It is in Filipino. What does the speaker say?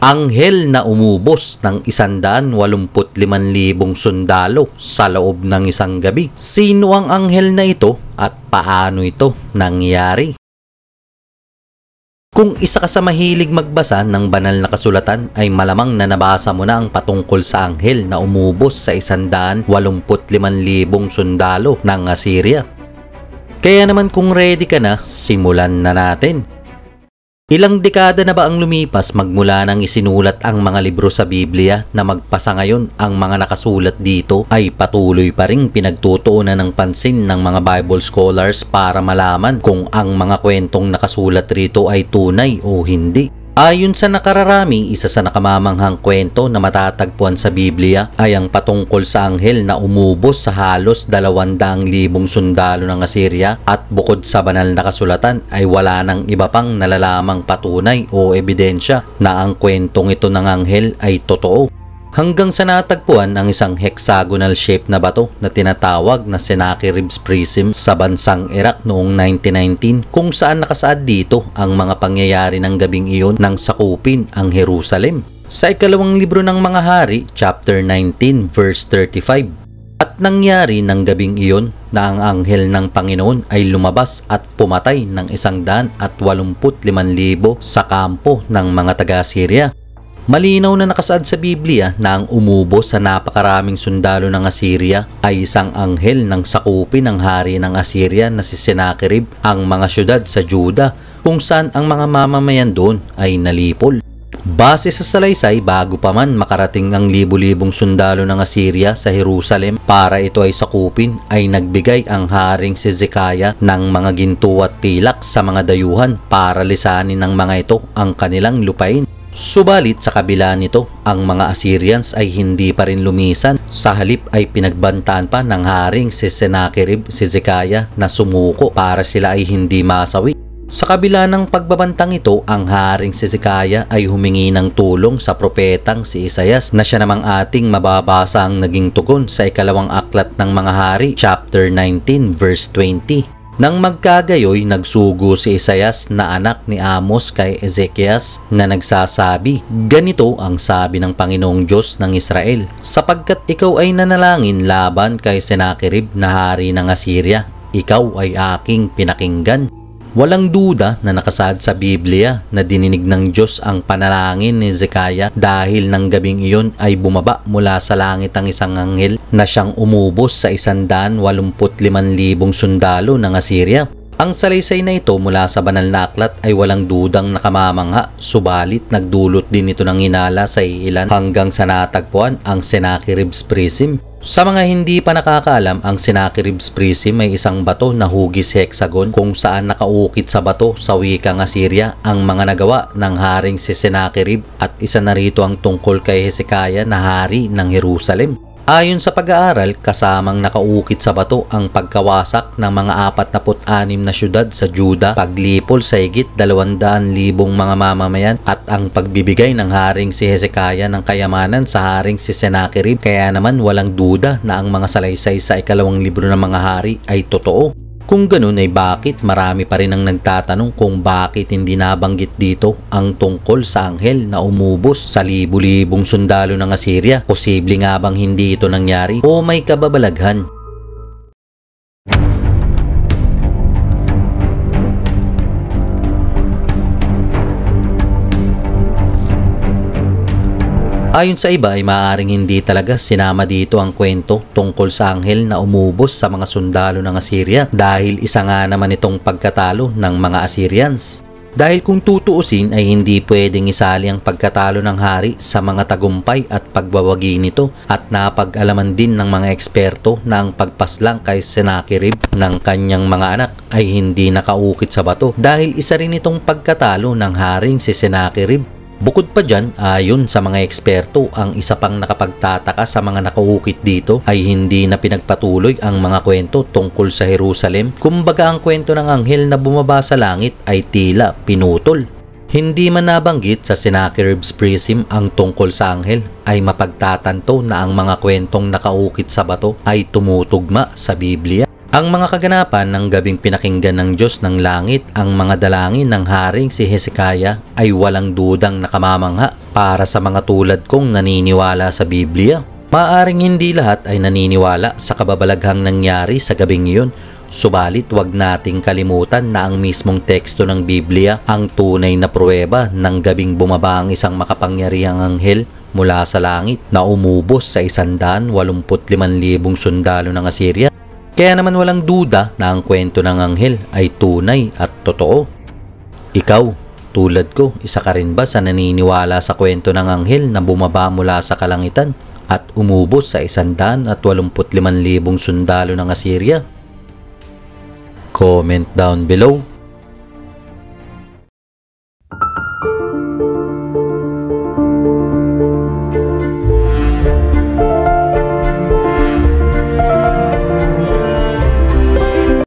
Anghel na umubos ng 185,000 sundalo sa loob ng isang gabi. Sino ang anghel na ito at paano ito nangyari? Kung isa ka sa mahilig magbasa ng banal na kasulatan ay malamang na nabasa mo na ang patungkol sa anghel na umubos sa 185,000 sundalo ng Assyria. Kaya naman kung ready ka na, simulan na natin. Ilang dekada na ba ang lumipas magmula nang isinulat ang mga libro sa Biblia na magpasa ngayon ang mga nakasulat dito ay patuloy pa ring pinagtutuunan ng pansin ng mga Bible scholars para malaman kung ang mga kwentong nakasulat rito ay tunay o hindi. Ayon sa nakararami, isa sa nakamamanghang kwento na matatagpuan sa Biblia ay ang patungkol sa anghel na umubos sa halos 200,000 sundalo ng Assyria at bukod sa banal na kasulatan ay wala nang iba pang nalalamang patunay o ebidensya na ang kwentong ito ng anghel ay totoo. Hanggang sa natagpuan ang isang hexagonal shape na bato na tinatawag na Sennacherib's Prism sa bansang Iraq noong 1919 kung saan nakasaad dito ang mga pangyayari ng gabing iyon nang sakupin ang Jerusalem. Sa ikalawang libro ng mga hari, chapter 19 verse 35. At nangyari ng gabing iyon na ang anghel ng Panginoon ay lumabas at pumatay ng 185,000 sa kampo ng mga taga-Syria. Malinaw na nakasaad sa Biblia na ang umubos sa napakaraming sundalo ng Assyria ay isang anghel ng sakupin ng hari ng Assyria na si Sennacherib ang mga syudad sa Juda kung saan ang mga mamamayan doon ay nalipol. Base sa salaysay, bago pa man makarating ang libu-libong sundalo ng Assyria sa Jerusalem para ito ay sakupin, ay nagbigay ang haring si Hezekiah ng mga ginto at pilak sa mga dayuhan para lisanin ng mga ito ang kanilang lupain. Subalit sa kabila nito, ang mga Assyrians ay hindi pa rin lumisan. Sa halip ay pinagbantaan pa ng haring si Sennacherib si Hezekiah na sumuko para sila ay hindi masawi. Sa kabila ng pagbabantang ito, ang haring si Hezekiah ay humingi ng tulong sa propetang si Isaias na siya namang ating mababasa ang naging tugon sa ikalawang aklat ng mga hari, chapter 19 verse 20. Nang magkagayoy, nagsugo si Isaias na anak ni Amos kay Ezekias na nagsasabi, "Ganito ang sabi ng Panginoong Diyos ng Israel, sapagkat ikaw ay nanalangin laban kay Sennacherib na hari ng Assyria, ikaw ay aking pinakinggan." Walang duda na nakasaad sa Biblia na dininig ng Diyos ang panalangin ni Hezekiah dahil ng gabing iyon ay bumaba mula sa langit ang isang anghel na siyang umubos sa 185,000 sundalo ng Assyria. Ang salaysay na ito mula sa banal na aklat ay walang dudang nakamamangha, subalit nagdulot din ito ng hinala sa ilan hanggang sa natagpuan ang Sennacherib's Prism. Sa mga hindi pa nakakaalam, ang Sennacherib's Prism ay isang bato na hugis hexagon kung saan nakaukit sa bato sa wikang Assyria ang mga nagawa ng haring si Sennacherib at isa na rito ang tungkol kay Hezekiah na hari ng Jerusalem. Ayon sa pag-aaral, kasamang nakaukit sa bato ang pagkawasak ng mga 46 na syudad sa Juda, paglipol sa higit 200,000 mga mamamayan at ang pagbibigay ng haring si Hezekiah ng kayamanan sa haring si Sennacherib. Kaya naman walang duda na ang mga salaysay sa ikalawang libro ng mga hari ay totoo. Kung ganun ay bakit marami pa rin ang nagtatanong kung bakit hindi nabanggit dito ang tungkol sa anghel na umubos sa libu-libong sundalo ng Assyria? Posible nga bang hindi ito nangyari o may kababalaghan? Ayon sa iba ay maaaring hindi talaga sinama dito ang kwento tungkol sa anghel na umubos sa mga sundalo ng Assyria dahil isa nga naman itong pagkatalo ng mga Assyrians. Dahil kung tutuusin ay hindi pwedeng isali ang pagkatalo ng hari sa mga tagumpay at pagbawagi nito at napag-alaman din ng mga eksperto na ang pagpaslang kay Sennacherib ng kanyang mga anak ay hindi nakaukit sa bato dahil isa rin itong pagkatalo ng haring si Sennacherib. Bukod pa dyan, ayon sa mga eksperto, ang isa pang nakapagtataka sa mga nakaukit dito ay hindi na pinagpatuloy ang mga kwento tungkol sa Jerusalem. Kumbaga ang kwento ng anghel na bumaba sa langit ay tila pinutol. Hindi man nabanggit sa Sennacherib's Prism ang tungkol sa anghel ay mapagtatanto na ang mga kwentong nakaukit sa bato ay tumutugma sa Biblia. Ang mga kaganapan ng gabing pinakinggan ng Diyos ng langit, ang mga dalangin ng haring si Hezekiah ay walang dudang nakamamangha para sa mga tulad kong naniniwala sa Biblia. Maaring hindi lahat ay naniniwala sa kababalaghang nangyari sa gabing iyon. Subalit wag nating kalimutan na ang mismong teksto ng Biblia ang tunay na pruweba ng gabing bumaba ang isang makapangyarihang anghel mula sa langit na umubos sa 185,000 sundalo ng Assyria. Kaya naman walang duda na ang kwento ng anghel ay tunay at totoo. Ikaw, tulad ko, isa ka rin ba sa naniniwala sa kwento ng anghel na bumaba mula sa kalangitan at umubos sa 185,000 sundalo ng Assyria? Comment down below